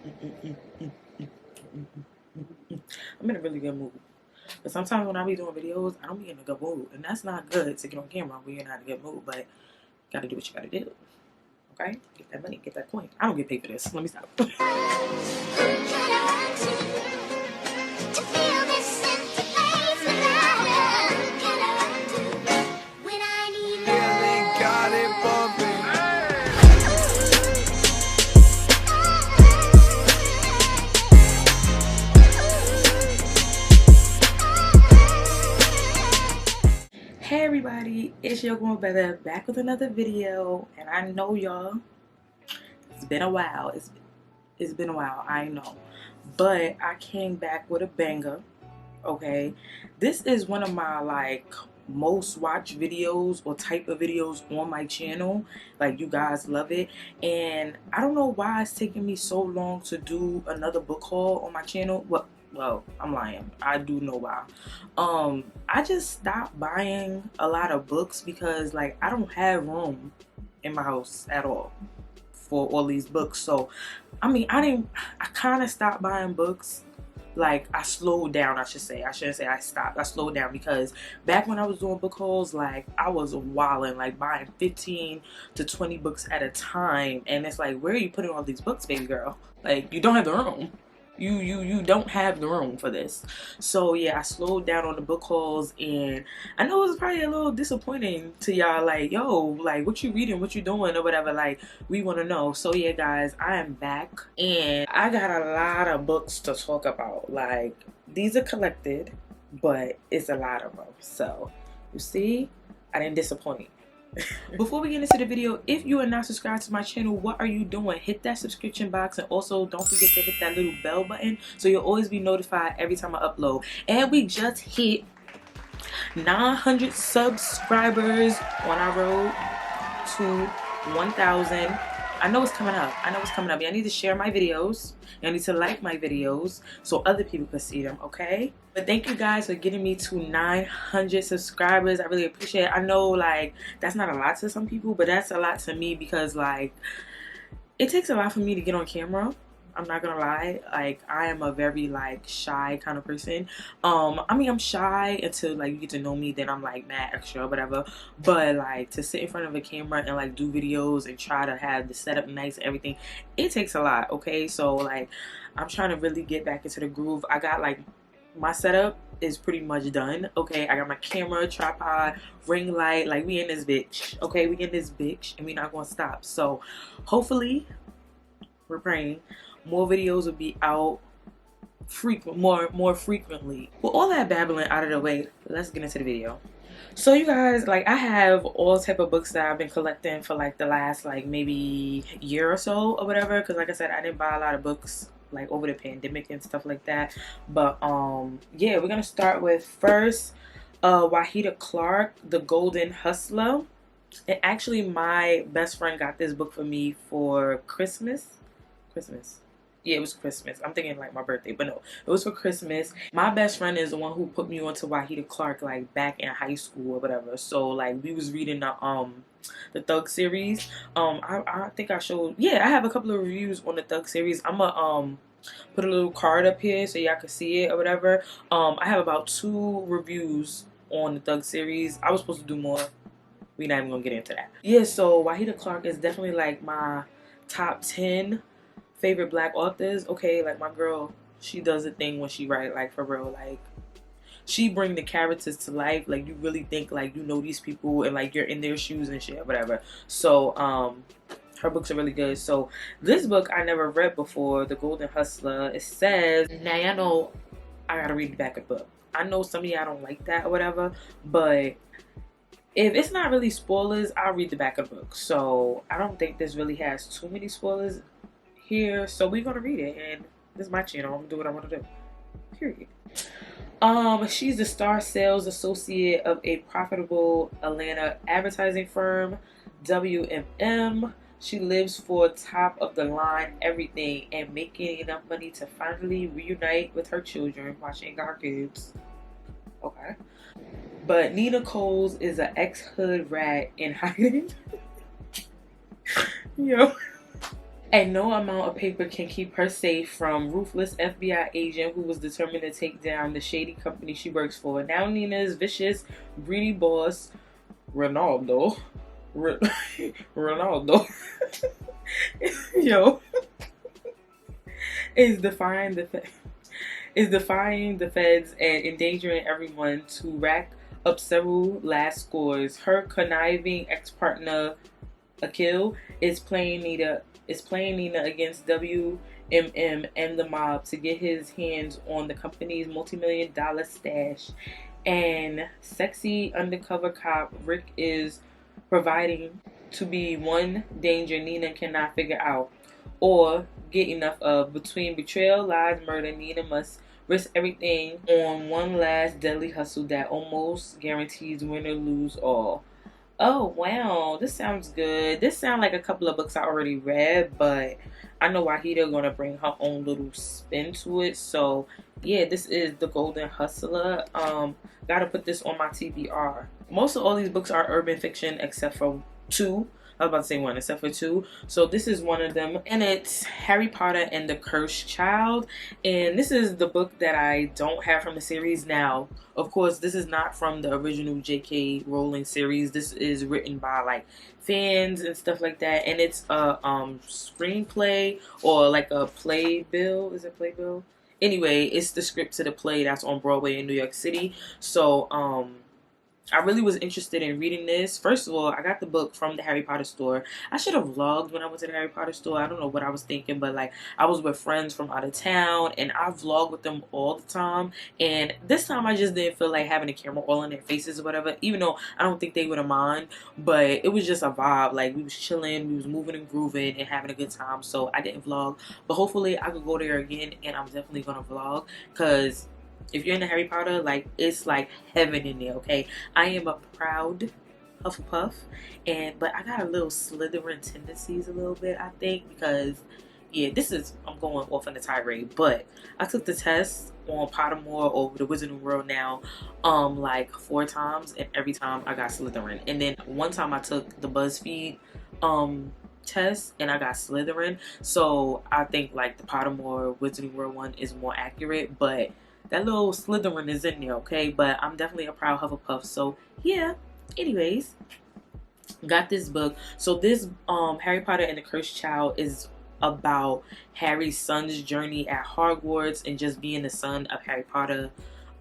I'm in a really good mood. But sometimes when I be doing videos, I don't be in a good mood. And that's not good to get on camera when you're not in a good mood. But you gotta do what you gotta do. Okay? Get that money, get that coin. I don't get paid for this. Let me stop. Hey everybody, it's Yoko Experience back with another video, and I know y'all, it's been a while. It's been a while, I know, but I came back with a banger. Okay, this is one of my most watched videos or type of videos on my channel. Like, you guys love it, and I don't know why it's taking me so long to do another book haul on my channel. Well, I'm lying. I do know why. I just stopped buying a lot of books because like I don't have room in my house at all for all these books. So I mean, I kind of stopped buying books. Like, I slowed down, I should say. I shouldn't say I stopped. I slowed down because back when I was doing book hauls, like, I was wilding, like, buying 15 to 20 books at a time. And it's like, where are you putting all these books, baby girl? Like, you don't have the room. You don't have the room for this. So yeah, I slowed down on the book hauls, and I know it was probably a little disappointing to y'all, like, yo, like, what you reading, what you doing, or whatever. Like, we want to know. So yeah, guys, I am back, and I got a lot of books to talk about. Like, these are collected, but it's a lot of them. So you see, I didn't disappoint. Before we get into the video, if you are not subscribed to my channel, what are you doing? Hit that subscription box, and also don't forget to hit that little bell button so you'll always be notified every time I upload. And we just hit 900 subscribers on our road to 1,000. I know it's coming up. I know it's coming up. Y'all need to share my videos. Y'all need to like my videos so other people can see them, okay? But thank you guys for getting me to 900 subscribers. I really appreciate it. I know, like, that's not a lot to some people, but that's a lot to me because, like, it takes a lot for me to get on camera. I'm not gonna lie. Like, I am a very, like, shy kind of person. I mean, I'm shy until, like, you get to know me, then I'm, like, mad extra or whatever. But, like, to sit in front of a camera and, like, do videos and try to have the setup nice and everything, it takes a lot, okay? So, like, I'm trying to really get back into the groove. I got, like, my setup is pretty much done, okay? I got my camera, tripod, ring light. Like, we in this bitch, okay? We in this bitch, and we not gonna stop. So, hopefully, we're praying, more videos will be out more frequently. With all that babbling out of the way, let's get into the video. So you guys, like, I have all type of books that I've been collecting for like the last like maybe year or so or whatever, because like I said, I didn't buy a lot of books like over the pandemic and stuff like that. But yeah, we're gonna start with first Wahida Clark, The Golden Hustler. And actually my best friend got this book for me for Christmas. Yeah, it was Christmas. I'm thinking like my birthday, but no, it was for Christmas. My best friend is the one who put me onto Wahida Clark like back in high school or whatever. So like we was reading the Thug series. I think I showed, yeah, I have a couple of reviews on the Thug series. I'm gonna put a little card up here so y'all can see it or whatever. I have about 2 reviews on the Thug series. I was supposed to do more. We're not even gonna get into that. Yeah, so Wahida Clark is definitely like my top 10 favorite black authors. Okay, like my girl, she does a thing when she write, like for real. Like, she bring the characters to life. Like, you really think like you know these people and like you're in their shoes and shit, whatever. So her books are really good. So this book I never read before, The Golden Hustler. It says, now y'all know I gotta read the back of the book. I know some of y'all don't like that or whatever, but if it's not really spoilers, I'll read the back of the book. So I don't think this really has too many spoilers here, so we're gonna read it, and this is my channel. I'm gonna do what I want to do, period. She's the star sales associate of a profitable Atlanta advertising firm, WMM. She lives for top of the line everything and making enough money to finally reunite with her children while she ain't got her kids. Okay. But Nina Coles is an ex-hood rat in hiding. Yo. And no amount of paper can keep her safe from ruthless FBI agent who was determined to take down the shady company she works for. Now Nina's vicious, greedy boss, Ronaldo, Ronaldo, yo, is defying the feds and endangering everyone to rack up several last scores. Her conniving ex-partner Akil is playing Nina against WMM and the mob to get his hands on the company's multi-million-dollar stash. And sexy undercover cop Rick is providing to be one danger Nina cannot figure out or get enough of. Between betrayal, lies, murder, Nina must risk everything on one last deadly hustle that almost guarantees win or lose all. Oh wow, this sounds good. This sounds like a couple of books I already read, but I know Wahida gonna bring her own little spin to it. So yeah, this is The Golden Hustler. Gotta put this on my TBR. Most of all these books are urban fiction except for two. I was about to say one, except for two. So this is one of them, and it's Harry Potter and the Cursed Child. And this is the book that I don't have from the series. Now, of course, this is not from the original J.K. Rowling series. This is written by like fans and stuff like that, and it's a screenplay or like a playbill. Is it playbill? Anyway, it's the script to the play that's on Broadway in New York City. So I really was interested in reading this. First of all, I got the book from the Harry Potter store. I should have vlogged when I went to the Harry Potter store. I don't know what I was thinking, but like I was with friends from out of town and I vlog with them all the time. And this time I just didn't feel like having a camera all in their faces or whatever, even though I don't think they would have mind. But it was just a vibe. Like we was chilling, we was moving and grooving and having a good time. So I didn't vlog. But hopefully I could go there again and I'm definitely going to vlog because if you're into Harry Potter, like, it's like heaven in there, okay? I am a proud Hufflepuff, but I got a little Slytherin tendencies a little bit, I think, because, yeah, I'm going off on a tirade, but I took the test on Pottermore or the Wizarding World now, like 4 times, and every time I got Slytherin. And then one time I took the BuzzFeed, test and I got Slytherin, so I think, like, the Pottermore Wizarding World one is more accurate, but that little Slytherin is in there, okay? But I'm definitely a proud Hufflepuff. So, yeah. Anyways, got this book. So this Harry Potter and the Cursed Child is about Harry's son's journey at Hogwarts and just being the son of Harry Potter,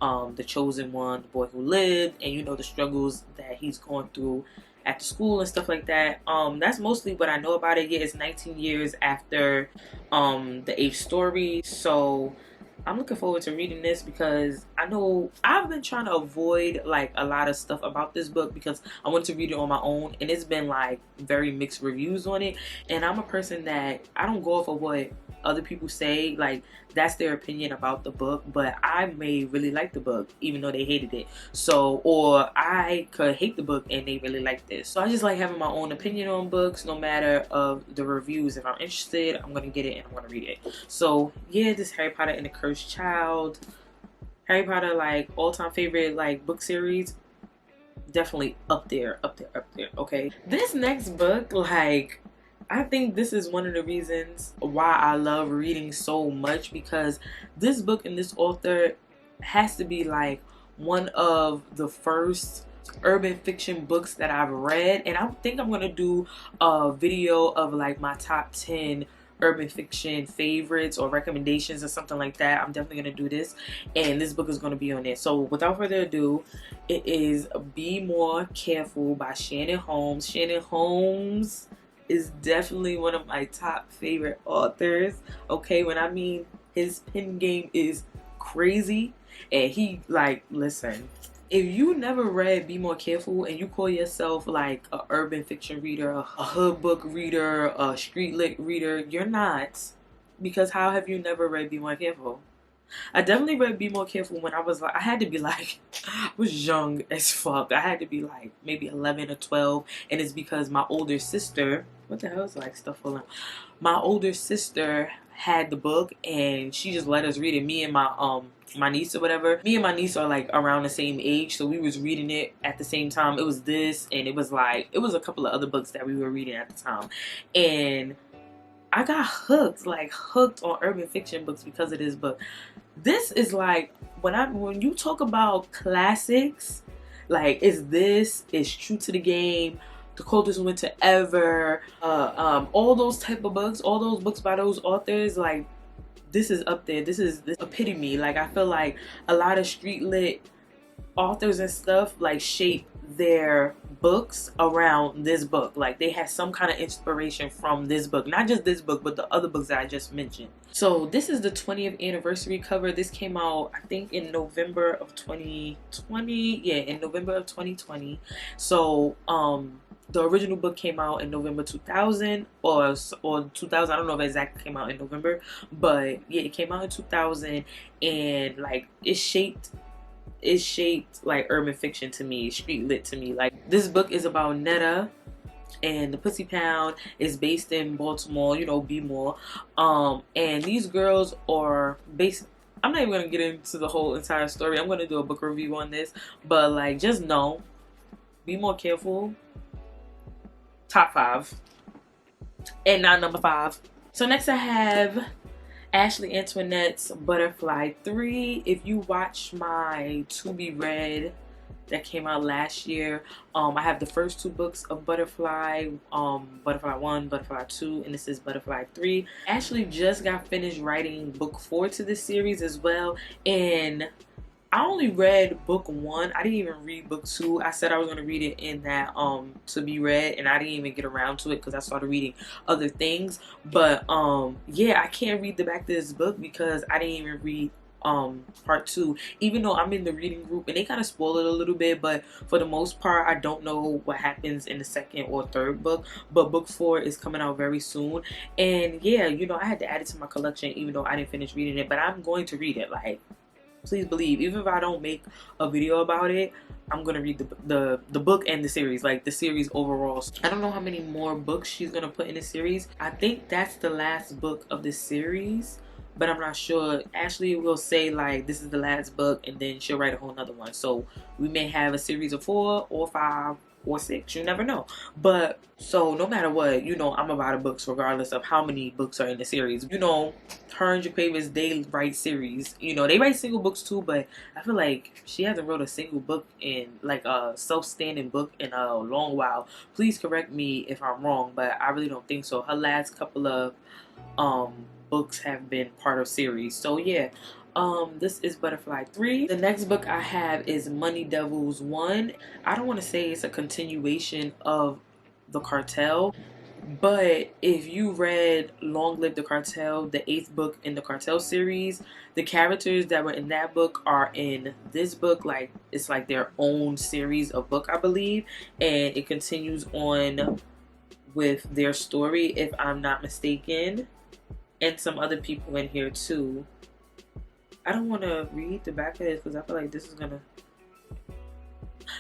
the chosen one, the boy who lived, and you know the struggles that he's going through at the school and stuff like that. That's mostly what I know about it. Yeah, it's 19 years after the 8th story. So I'm looking forward to reading this because I know I've been trying to avoid like a lot of stuff about this book because I want to read it on my own, and it's been like very mixed reviews on it, and I'm a person that I don't go off of what other people say, like that's their opinion about the book, but I may really like the book even though they hated it. So, or I could hate the book and they really like this. So I just like having my own opinion on books no matter of the reviews. If I'm interested, I'm gonna get it and I'm gonna read it. So yeah, this Harry Potter and the Cursed Child. Harry Potter, like all-time favorite like book series, definitely up there, okay? This next book, like, I think this is one of the reasons why I love reading so much, because this book and this author has to be like one of the first urban fiction books that I've read, and I think I'm gonna do a video of like my top 10 urban fiction favorites or recommendations or something like that. I'm definitely gonna do this, and this book is gonna be on it. So without further ado, it is Be More Careful by Shannon Holmes. Shannon Holmes is definitely one of my top favorite authors. Okay, when I mean his pen game is crazy, and he, like, listen, if you never read Be More Careful and you call yourself like a urban fiction reader, a hood book reader, a street lit reader, you're not, because how have you never read Be More Careful? I definitely read Be More Careful when I was like, I had to be like, I was young as fuck. I had to be like maybe 11 or 12, and it's because my older sister, what the hell is like stuff falling? My older sister had the book and she just let us read it. Me and my niece or whatever. Me and my niece are like around the same age, so we was reading it at the same time. It was this, and it was like, it was a couple of other books that we were reading at the time. And I got hooked, like hooked on urban fiction books because of this book. This is like when you talk about classics, like it's True to the Game, The Coldest Winter Ever, all those type of books, all those books by those authors, like this is up there. This is the epitome. Like I feel like a lot of street lit authors and stuff like shape their books around this book. Like they had some kind of inspiration from this book, not just this book but the other books that I just mentioned. So this is the 20th anniversary cover. This came out I think in November of 2020. Yeah, in November of 2020. So the original book came out in November 2000 or 2000. I don't know if it exactly came out in November, but yeah, it came out in 2000, and like it shaped like urban fiction to me, street lit to me. Like this book is about Netta and the Pussy Pound. Is based in Baltimore, you know, B-more. And these girls are based, I'm not even gonna get into the whole entire story. I'm gonna do a book review on this, but like just know, be more careful. Top 5 and not number 5. So next I have Ashley Antoinette's Butterfly 3. If you watch my To Be Read that came out last year, I have the first 2 books of Butterfly, Butterfly 1, Butterfly 2, and this is Butterfly 3. Ashley just got finished writing book 4 to this series as well, and I only read book 1. I didn't even read book 2. I said I was going to read it in that To Be Read, and I didn't even get around to it because I started reading other things. But yeah, I can't read the back of this book because I didn't even read part 2, even though I'm in the reading group, and they kind of spoil it a little bit, but for the most part I don't know what happens in the second or third book. But book 4 is coming out very soon, and yeah, you know, I had to add it to my collection even though I didn't finish reading it, but I'm going to read it. Like, please believe, even if I don't make a video about it, I'm gonna read the book and the series, like the series overall. I don't know how many more books she's gonna put in the series. I think that's the last book of the series, but I'm not sure. Ashley will say like this is the last book, and then she'll write a whole nother one. So we may have a series of 4 or 5 or 6, you never know. But so no matter what, you know, I'm about the books regardless of how many books are in the series. You know, her and Jaquavis, they write series. You know, they write single books too, but I feel like she hasn't wrote a single book in like a self-standing book in a long while. Please correct me if I'm wrong, but I really don't think so. Her last couple of books have been part of series. So yeah, this is Butterfly 3. The next book I have is Money Devils 1. I don't want to say it's a continuation of The Cartel, but if you read Long Live the Cartel, the 8th book in the Cartel series, the characters that were in that book are in this book. Like, it's like their own series of book, I believe, and it continues on with their story, if I'm not mistaken, and some other people in here too. I don't want to read the back of this because I feel like this is gonna.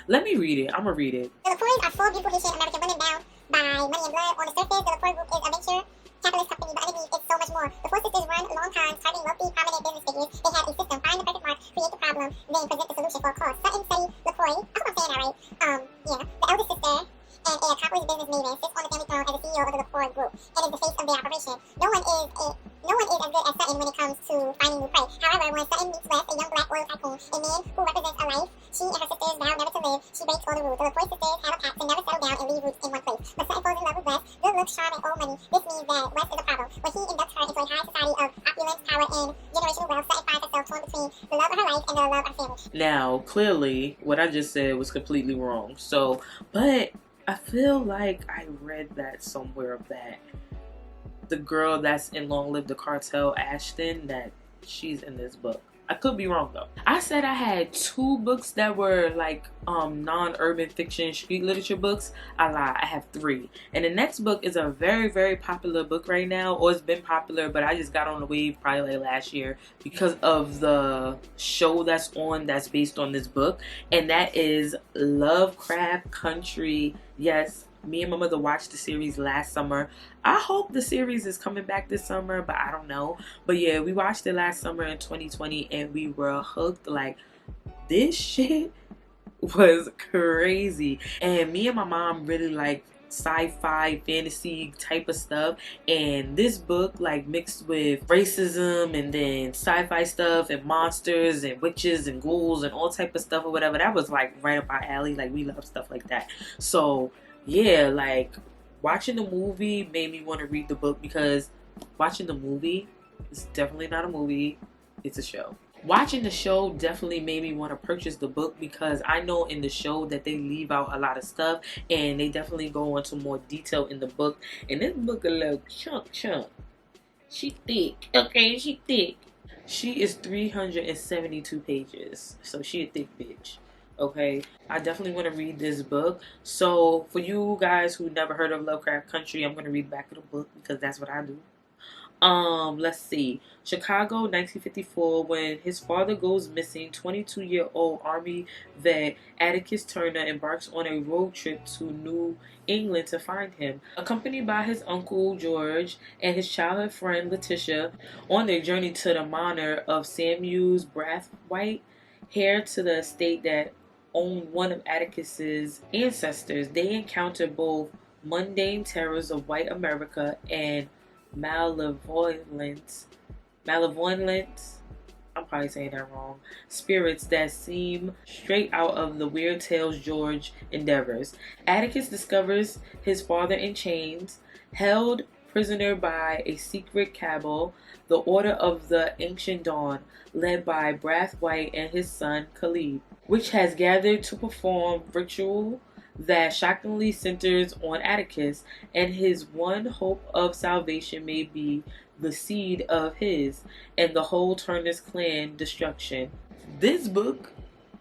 Let me read it. I'm gonna read it. The LaCroix are 4 beautiful Haitian American women bound by money and blood. On the surface, the LaCroix group is a venture capitalist company, but underneath it's so much more. The 4 sisters run long times, targeting wealthy, prominent business figures. They have a system: find the perfect mark, create the problem, then present the solution for a cause. Sutton Study LaCroix. I hope I'm saying that right. Yeah, the eldest sister and a accomplished business maven sits on the family throne as the CEO of the LaCroix group and is the face of their operation. No one is as good as Sutton when it comes to finding new prey. However, when Sutton meets West, a young black oil tycoon, a man who represents a life she and her sisters vow never to live, she breaks all the rules. The LaCroix sisters have a pact to never settle down and leave roots in one place. But Sutton falls in love with West. Good looks, charm, and old money. This means that West is a problem. When he inducts her into a high society of opulence, power, and generational wealth, Sutton finds herself torn between the love of her life and the love of her family. Now, clearly, what I just said was completely wrong. So, but I feel like I read that somewhere, that the girl that's in Long Live the Cartel, Ashton, that she's in this book. I could be wrong though. I said I had 2 books that were like non-urban fiction street literature books. I lied. I have 3. And the next book is a very, very popular book right now, or it's been popular, but I just got on the wave probably like last year because of the show that's on that's based on this book, and that is Lovecraft Country. Yes, me and my mother watched the series last summer. I hope the series is coming back this summer, but I don't know. But yeah, we watched it last summer in 2020 and we were hooked. Like, this shit was crazy. And me and my mom really like sci-fi fantasy type of stuff, and this book like mixed with racism and then sci-fi stuff and monsters and witches and ghouls and all type of stuff or whatever, that was like right up our alley. Like we love stuff like that. So yeah, like watching the movie made me want to read the book, because watching the movie, it's definitely not a movie, it's a show. Watching the show definitely made me want to purchase the book, because I know in the show that they leave out a lot of stuff, and they definitely go into more detail in the book. And this book a little chunk. She thick, okay? She thick. She is 372 pages, so she a thick bitch. Okay, I definitely want to read this book. So for you guys who never heard of Lovecraft Country, I'm going to read the back of the book because that's what I do. Let's see. Chicago, 1954, when his father goes missing, 22-year-old Army vet Atticus Turner embarks on a road trip to New England to find him. Accompanied by his uncle George and his childhood friend Letitia on their journey to the manor of Samuel Brathwaite, heir to the estate that owned one of Atticus's ancestors, they encounter both mundane terrors of white America and malevolent, I'm probably saying that wrong, spirits that seem straight out of the weird tales George endeavors. Atticus discovers his father in chains, held prisoner by a secret cabal, the Order of the Ancient Dawn, led by Brathwaite and his son Khalid, which has gathered to perform ritual that shockingly centers on Atticus, and his one hope of salvation may be the seed of his and the whole Turner's clan destruction. This book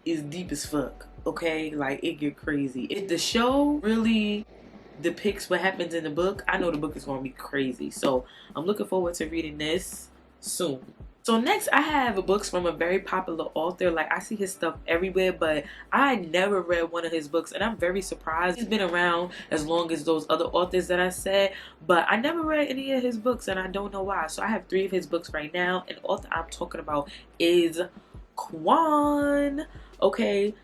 is deep as fuck, okay? Like, it get crazy. If the show really depicts what happens in the book, I know the book is going to be crazy. So I'm looking forward to reading this soon. So next I have books from a very popular author. Like, I see his stuff everywhere, but I never read one of his books, and I'm very surprised. He's been around as long as those other authors that I said, but I never read any of his books, and I don't know why. So I have 3 of his books right now, and the author I'm talking about is Quan. Okay,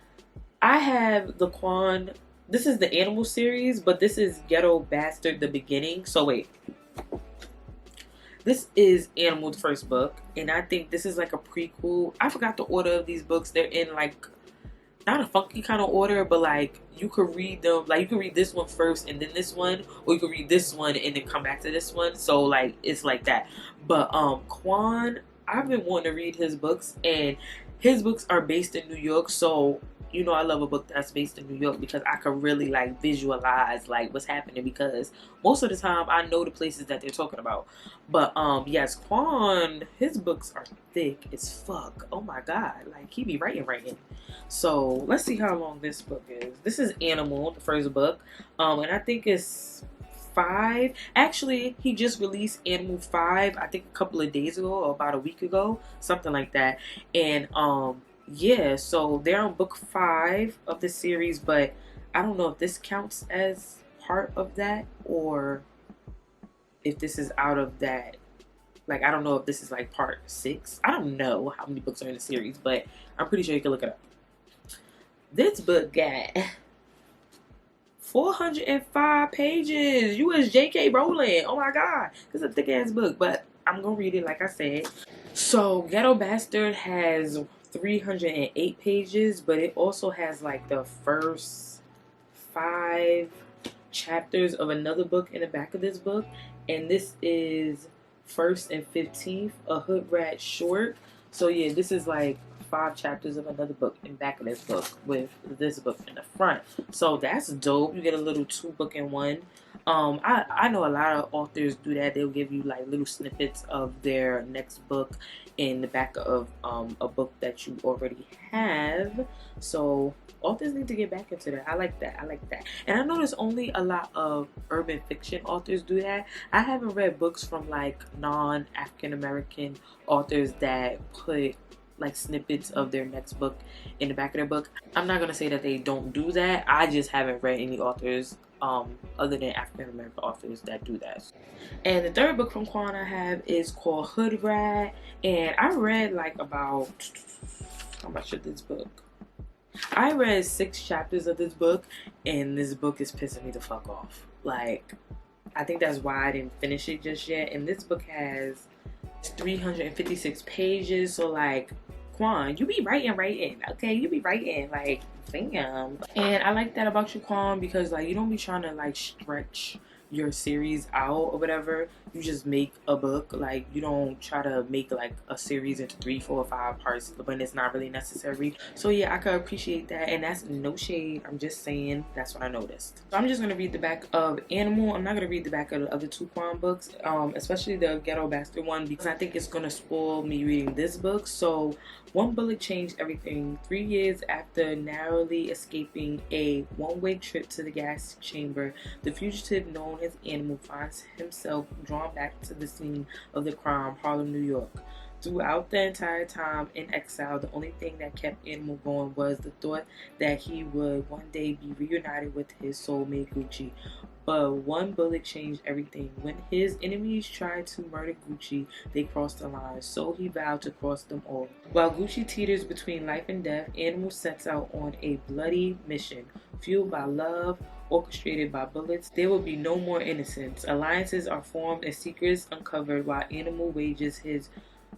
I have the Quan. This is the Animal series, but this is Ghetto Bastard, the beginning. So wait. This is Animal, the first book, and I think this is like a prequel. I forgot the order of these books. They're in like, not a funky kind of order, but like you could read them, like you could read this one first and then this one, or you could read this one and then come back to this one. So like, it's like that. But Quan, I've been wanting to read his books, and his books are based in New York, so you know I love a book that's based in New York because I can really like visualize like what's happening, because most of the time I know the places that they're talking about. But yes, Quan, his books are thick as fuck. Oh my god, like he be writing. So let's see how long this book is. This is Animal, the first book, and I think it's 5. Actually, he just released Animal 5 I think a couple of days ago, or about a week ago, something like that. And yeah, so they're on book 5 of the series, but I don't know if this counts as part of that or if this is out of that. Like, I don't know if this is like part 6. I don't know how many books are in the series, but I'm pretty sure you can look it up. This book got 405 pages. You is J.K. Rowling. Oh my god. This is a thick ass book, but I'm gonna read it like I said. So Ghetto Bastard has 308 pages, but it also has like the first 5 chapters of another book in the back of this book, and this is First and 15th, a Hood Rat short. So yeah, this is like 5 chapters of another book in back of this book with this book in the front. So that's dope. You get a little 2-book in one. I know a lot of authors do that. They'll give you like little snippets of their next book in the back of a book that you already have. So authors need to get back into that. I like that. And I notice only a lot of urban fiction authors do that. I haven't read books from like non-African American authors that put like snippets of their next book in the back of their book. I'm not gonna say that they don't do that. I just haven't read any authors other than African American authors that do that. And the third book from Quan I have is called Hood Rat, and I read like about, how much of this book? I read 6 chapters of this book, and this book is pissing me the fuck off. Like, I think that's why I didn't finish it just yet. And this book has 356 pages, so like, Quan, you be writing, okay? You be writing, like, damn. And I like that about you, Quan, because like, you don't be trying to like stretch your series out or whatever. You just make a book. Like, you don't try to make like a series into 3, 4, or 5 parts when it's not really necessary. So yeah, I could appreciate that, and that's no shade. I'm just saying that's what I noticed. So I'm just gonna read the back of Animal. I'm not gonna read the back of the other 2 Quan books, especially the Ghetto Bastard one, because I think it's gonna spoil me reading this book. So, one bullet changed everything. 3 years after narrowly escaping a one-way trip to the gas chamber, the fugitive known as Animal finds himself drawn back to the scene of the crime, Harlem, New York. Throughout the entire time in exile, the only thing that kept Animal going was the thought that he would one day be reunited with his soulmate Gucci. But one bullet changed everything. When his enemies tried to murder Gucci, they crossed the line, so he vowed to cross them all. While Gucci teeters between life and death, Animal sets out on a bloody mission, fueled by love, orchestrated by bullets. There will be no more innocents. Alliances are formed and secrets uncovered while Animal wages his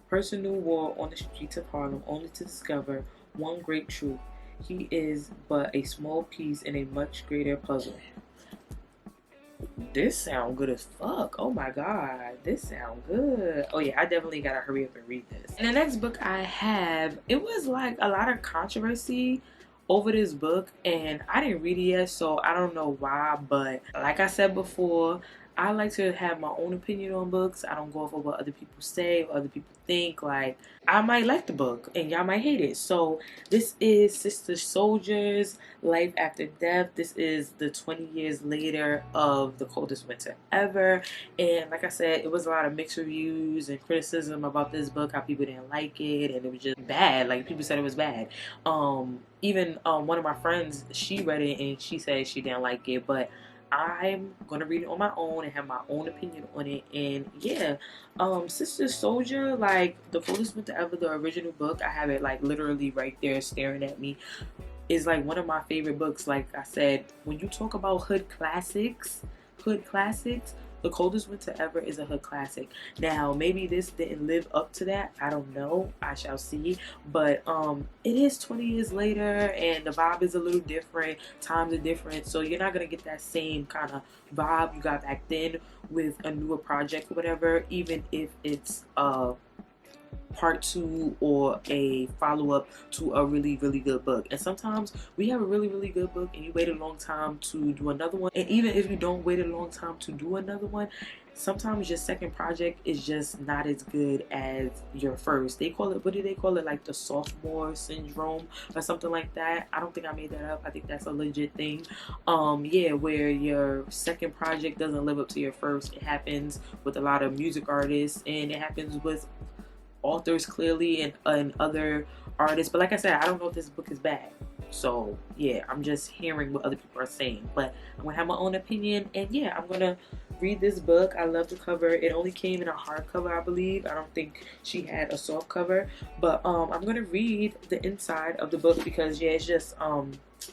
personal war on the streets of Harlem, only to discover one great truth: he is but a small piece in a much greater puzzle. This sound good as fuck. Oh my god, this sound good. Oh yeah, I definitely gotta hurry up and read this. And the next book I have, it was like a lot of controversy over this book, and I didn't read it yet, so I don't know why. But like I said before, I like to have my own opinion on books. I don't go off of what other people say or other people think. Like, I might like the book and y'all might hate it. So this is Sister Soldier's Life After Death. This is the 20 years later of The Coldest Winter Ever. And like I said, it was a lot of mixed reviews and criticism about this book, how people didn't like it, and it was just bad. Like, people said it was bad. Even one of my friends, she read it and she said she didn't like it, but I'm gonna read it on my own and have my own opinion on it. And yeah, Sister Soldier, like The Coldest Winter Ever, the original book, I have it like literally right there staring at me, is like one of my favorite books. Like I said, when you talk about hood classics, The Coldest Winter Ever is a hood classic. Now, maybe this didn't live up to that. I don't know. I shall see. But it is 20 years later, and the vibe is a little different. Times are different. So you're not going to get that same kind of vibe you got back then with a newer project or whatever, even if it's part 2 or a follow-up to a really, really good book. And sometimes we have a really, really good book and you wait a long time to do another one. And even if you don't wait a long time to do another one, sometimes your second project is just not as good as your first. They call it, what do they call it? Like the sophomore syndrome or something like that. I don't think I made that up. I think that's a legit thing. Yeah, where your second project doesn't live up to your first. It happens with a lot of music artists, and it happens with authors clearly, and other artists. But like I said, I don't know if this book is bad. So yeah, I'm just hearing what other people are saying. But I'm gonna have my own opinion, and yeah, I'm gonna read this book. I love the cover. It only came in a hardcover, I believe. I don't think she had a soft cover. But I'm gonna read the inside of the book because yeah, it's just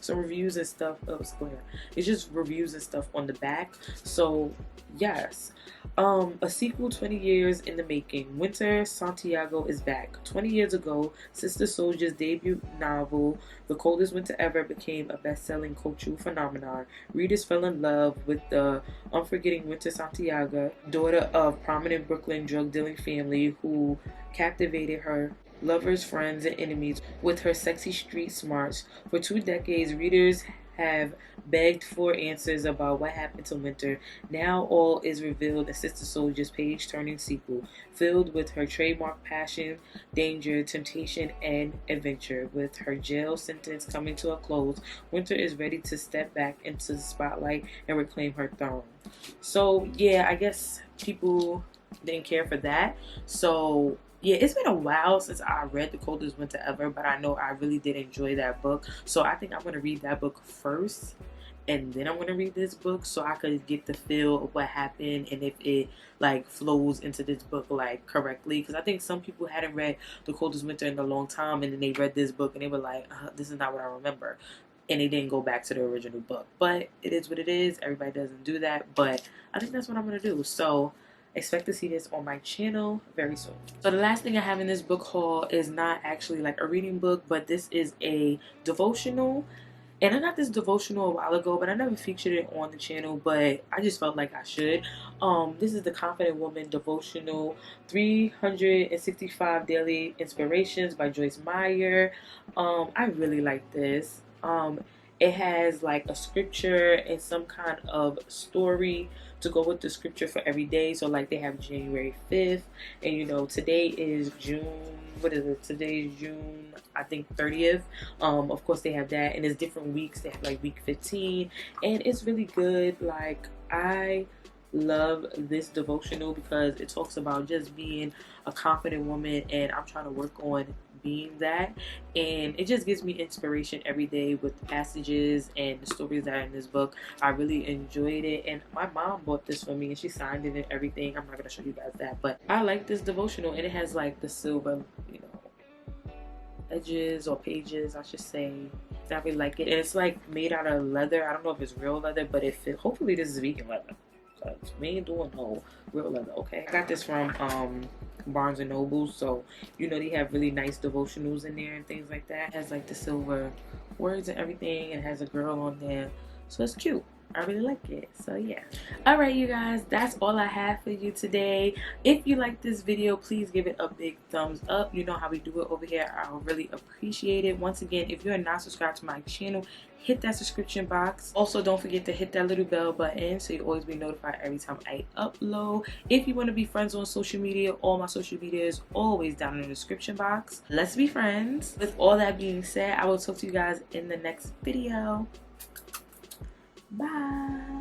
some reviews and stuff. Oh, square. It's just reviews and stuff on the back. So yes. A sequel 20 years in the making. Winter Santiago is back. 20 years ago, Sister Soldier's debut novel, The Coldest Winter Ever, became a best-selling cultural phenomenon. Readers fell in love with the unforgetting Winter Santiago, daughter of prominent Brooklyn drug-dealing family, who captivated her lovers, friends, and enemies with her sexy street smarts. For 2 decades, readers have begged for answers about what happened to Winter. Now all is revealed in Sister Soldier's page-turning sequel, filled with her trademark passion, danger, temptation, and adventure. With her jail sentence coming to a close, Winter is ready to step back into the spotlight and reclaim her throne. So yeah, I guess people didn't care for that. So yeah, it's been a while since I read The Coldest Winter Ever, but I know I really did enjoy that book. So I think I'm going to read that book first and then I'm gonna read this book so I could get the feel of what happened and if it like flows into this book like correctly. Because I think some people hadn't read The Coldest Winter in a long time, and then they read this book and they were like, this is not what I remember, and they didn't go back to the original book. But it is what it is. Everybody doesn't do that, but I think that's what I'm gonna do. So expect to see this on my channel very soon. So the last thing I have in this book haul is not actually like a reading book, but this is a devotional. And I got this devotional a while ago, but I never featured it on the channel, but I just felt like I should. This is the Confident Woman devotional, 365 Daily Inspirations by Joyce Meyer. I really like this. It has like a scripture and some kind of story to go with the scripture for every day. So like they have January 5th, and you know today is June, what is it? Today is June, I think 30th. Of course they have that, and it's different weeks. They have like week 15, and it's really good. Like I love this devotional because it talks about just being a confident woman, and I'm trying to work on being that, and it just gives me inspiration every day with the passages and the stories that are in this book. I really enjoyed it, and my mom bought this for me and she signed it and everything. I'm not gonna show you guys that, but I like this devotional, and it has like the silver, you know, edges or pages, I should say. I really like it, and it's like made out of leather. I don't know if it's real leather, but it fit. Hopefully this is vegan leather. We ain't doing no real leather, okay? I got this from Barnes and Noble, so you know they have really nice devotionals in there and things like that. It has like the silver words and everything, and it has a girl on there, so it's cute. I really like it. So yeah. Alright you guys, that's all I have for you today. If you like this video, please give it a big thumbs up. You know how we do it over here. I would really appreciate it. Once again, if you're not subscribed to my channel, hit that subscription box. Also, don't forget to hit that little bell button so you always be notified every time I upload. If you want to be friends on social media, all my social media is always down in the description box. Let's be friends. With all that being said, I will talk to you guys in the next video. Bye.